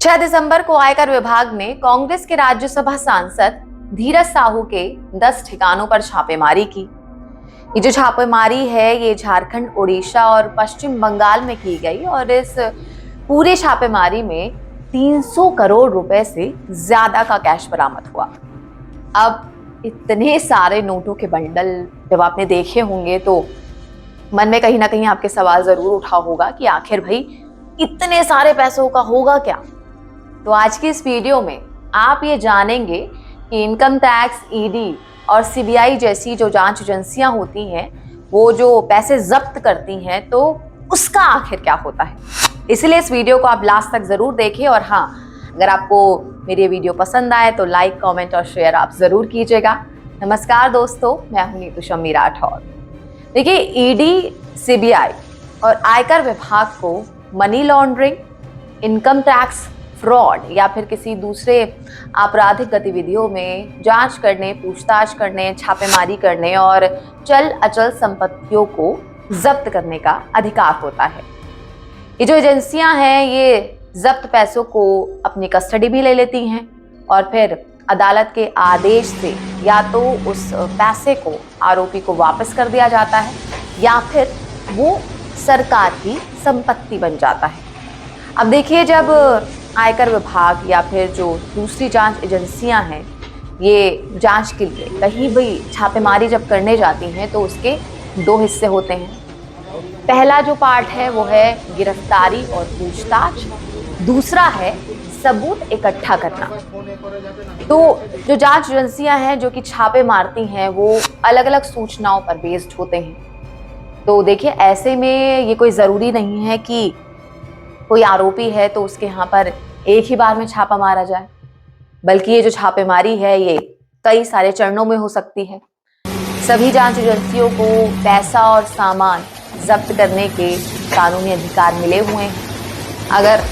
6 दिसंबर को आयकर विभाग ने कांग्रेस के राज्यसभा सांसद धीरज साहू के 10 ठिकानों पर छापेमारी की। ये जो छापेमारी है ये झारखंड, उड़ीसा और पश्चिम बंगाल में की गई और इस पूरे छापेमारी में 300 करोड़ रुपए से ज्यादा का कैश बरामद हुआ। अब इतने सारे नोटों के बंडल जब आपने देखे होंगे तो मन में कहीं ना कहीं आपके सवाल जरूर उठा होगा कि आखिर भाई इतने सारे पैसों का होगा क्या। तो आज की इस वीडियो में आप ये जानेंगे कि इनकम टैक्स, ईडी और सीबीआई जैसी जो जांच एजेंसियां होती हैं वो जो पैसे जब्त करती हैं तो उसका आखिर क्या होता है। इसलिए इस वीडियो को आप लास्ट तक जरूर देखें और हाँ, अगर आपको मेरी ये वीडियो पसंद आए तो लाइक, कमेंट और शेयर आप जरूर कीजिएगा। नमस्कार दोस्तों, मैं हूं नीतू शम्मी राठौर। देखिए, ईडी, सीबीआई और आयकर विभाग को money laundering, income tax fraud या फिर किसी दूसरे आपराधिक गतिविधियों में जांच करने, पूछताछ करने, छापेमारी करने और चल अचल संपत्तियों को जब्त करने का अधिकार होता है। ये जो एजेंसियां हैं ये जब्त पैसों को अपनी कस्टडी भी ले लेती हैं और फिर अदालत के आदेश से या तो उस पैसे को आरोपी को वापस कर दिया जाता है या फिर वो सरकार की संपत्ति बन जाता है। अब देखिए, जब आयकर विभाग या फिर जो दूसरी जांच एजेंसियां हैं ये जांच के लिए कहीं भी छापेमारी जब करने जाती हैं तो उसके दो हिस्से होते हैं। पहला जो पार्ट है वो है गिरफ्तारी और पूछताछ, दूसरा है सबूत इकट्ठा करना। तो जो जांच एजेंसियां हैं जो कि छापे मारती हैं वो अलग अलग सूचनाओं पर बेस्ड होते हैं। तो देखिए, ऐसे में ये कोई ज़रूरी नहीं है कि कोई आरोपी है तो उसके यहाँ पर एक ही बार में छापा मारा जाए, बल्कि ये जो छापेमारी है ये कई सारे चरणों में हो सकती है। सभी जांच एजेंसियों को पैसा और सामान जब्त करने के कानूनी अधिकार मिले हुए हैं। अगर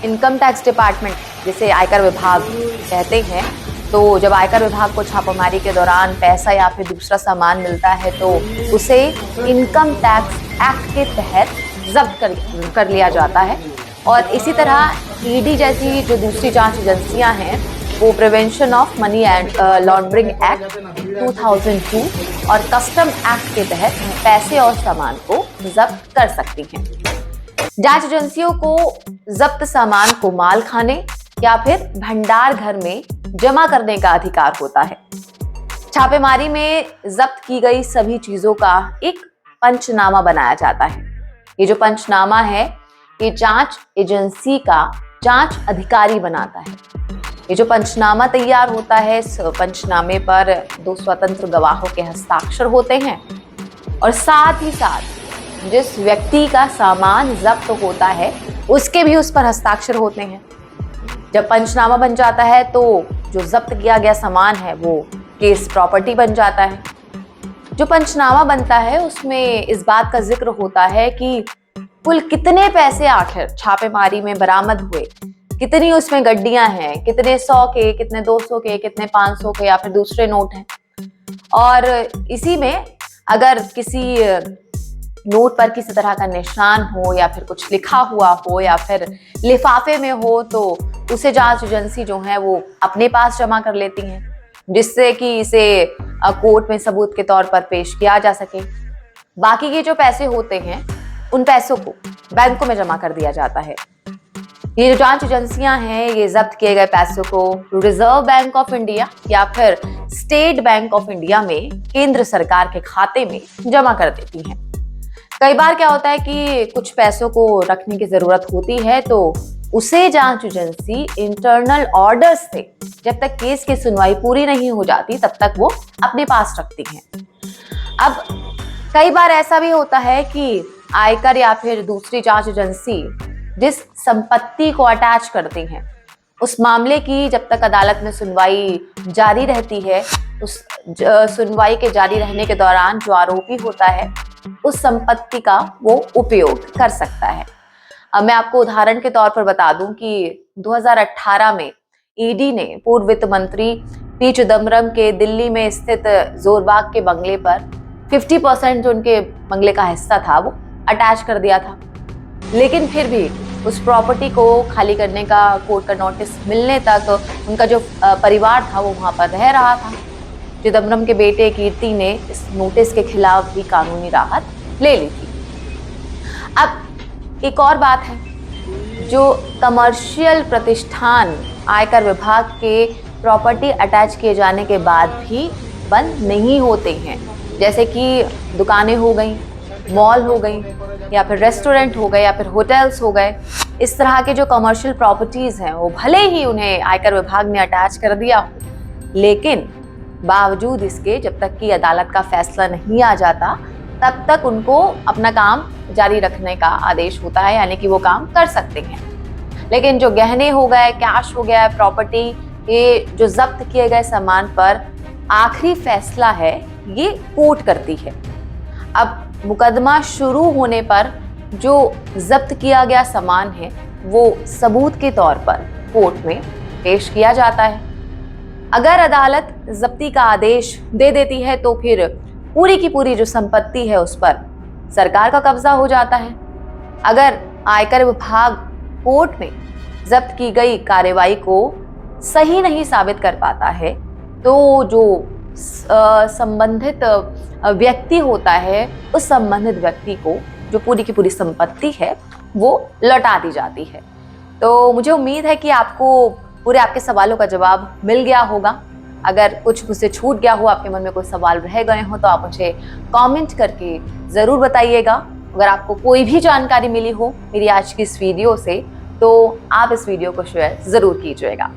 इनकम टैक्स डिपार्टमेंट, जिसे आयकर विभाग कहते हैं, तो जब आयकर विभाग को छापेमारी के दौरान पैसा या फिर दूसरा सामान मिलता है तो उसे इनकम टैक्स एक्ट के तहत जब्त कर लिया जाता है। और इसी तरह ईडी जैसी जो दूसरी जांच एजेंसियां हैं वो prevention of money and laundering act 2002 और कस्टम एक्ट के तहत पैसे और सामान को जब्त कर सकती हैं। जांच एजेंसियों को जब्त सामान को माल खाने या फिर भंडार घर में जमा करने का अधिकार होता है। छापेमारी में जब्त की गई सभी चीजों का एक पंचनामा बनाया जाता है। ये जो पंचनामा है ये जांच एजेंसी का जांच अधिकारी बनाता है। ये जो पंचनामा तैयार होता है इस पंचनामे पर 2 स्वतंत्र गवाहों के हस्ताक्षर होते हैं और साथ ही साथ जिस व्यक्ति का सामान जब्त होता है उसके भी उस पर हस्ताक्षर होते हैं। जब पंचनामा बन जाता है तो जो जब्त किया गया सामान है वो केस प्रॉपर्टी बन जाता है। जो पंचनामा बनता है उसमें इस बात का जिक्र होता है कि कुल कितने पैसे आखिर छापेमारी में बरामद हुए, कितनी उसमें गड्डियां हैं, कितने 100 के, कितने 200 के, कितने 500 के या फिर दूसरे नोट हैं। और इसी में अगर किसी नोट पर किसी तरह का निशान हो या फिर कुछ लिखा हुआ हो या फिर लिफाफे में हो तो उसे जांच एजेंसी जो है वो अपने पास जमा कर लेती हैं, जिससे कि इसे कोर्ट में सबूत के तौर पर पेश किया जा सके। बाकी के जो पैसे होते हैं उन पैसों को बैंकों में जमा कर दिया जाता है। ये जो जांच एजेंसियां हैं ये जब्त किए गए पैसों को रिजर्व बैंक ऑफ इंडिया या फिर स्टेट बैंक ऑफ इंडिया में केंद्र सरकार के खाते में जमा कर देती हैं। कई बार क्या होता है कि कुछ पैसों को रखने की जरूरत होती है तो उसे जांच एजेंसी इंटरनल ऑर्डर से जब तक केस की सुनवाई पूरी नहीं हो जाती तब तक वो अपने पास रखती हैं। अब कई बार ऐसा भी होता है कि आयकर या फिर दूसरी जांच एजेंसी जिस संपत्ति को अटैच करती हैं उस मामले की जब तक अदालत में सुनवाई जारी रहती है, उस सुनवाई के जारी रहने के दौरान जो आरोपी होता है उस संपत्ति का वो उपयोग कर सकता है। अब मैं आपको उदाहरण के तौर पर बता दूं कि 2018 में ईडी ने पूर्व वित्त मंत्री पी चिदम्बरम के दिल्ली में स्थित जोरबाग के बंगले पर 50% जो उनके बंगले का हिस्सा था वो अटैच कर दिया था। लेकिन फिर भी उस प्रॉपर्टी को खाली करने का कोर्ट का नोटिस मिलने तक उनका जो परिवार था वो वहाँ पर रह रहा था। चिदम्बरम के बेटे कीर्ति ने इस नोटिस के खिलाफ भी कानूनी राहत ले ली थी। अब एक और बात है, जो कमर्शियल प्रतिष्ठान आयकर विभाग के प्रॉपर्टी अटैच किए जाने के बाद भी बंद नहीं होते हैं, जैसे कि दुकानें हो गई, मॉल हो गई, या फिर रेस्टोरेंट हो गए, या फिर होटल्स हो गए, इस तरह के जो कमर्शियल प्रॉपर्टीज हैं वो भले ही उन्हें आयकर विभाग ने अटैच कर दिया हो, लेकिन बावजूद इसके जब तक कि अदालत का फैसला नहीं आ जाता तब तक उनको अपना काम जारी रखने का आदेश होता है, यानी कि वो काम कर सकते हैं। लेकिन जो गहने हो गए, कैश हो गया, प्रॉपर्टी, ये जो जब्त किए गए सामान पर आखिरी फैसला है ये कोर्ट करती है। अब मुकदमा शुरू होने पर जो जब्त किया गया सामान है वो सबूत के तौर पर कोर्ट में पेश किया जाता है। अगर अदालत जब्ती का आदेश दे देती है तो फिर पूरी की पूरी जो संपत्ति है उस पर सरकार का कब्जा हो जाता है। अगर आयकर विभाग कोर्ट में जब्त की गई कार्रवाई को सही नहीं साबित कर पाता है तो जो संबंधित व्यक्ति होता है उस संबंधित व्यक्ति को जो पूरी की पूरी संपत्ति है वो लौटा दी जाती है। तो मुझे उम्मीद है कि आपको पूरे आपके सवालों का जवाब मिल गया होगा। अगर कुछ मुझसे छूट गया हो, आपके मन में कोई सवाल रह गए हो तो आप मुझे कमेंट करके ज़रूर बताइएगा। अगर आपको कोई भी जानकारी मिली हो मेरी आज की इस वीडियो से तो आप इस वीडियो को शेयर ज़रूर कीजिएगा।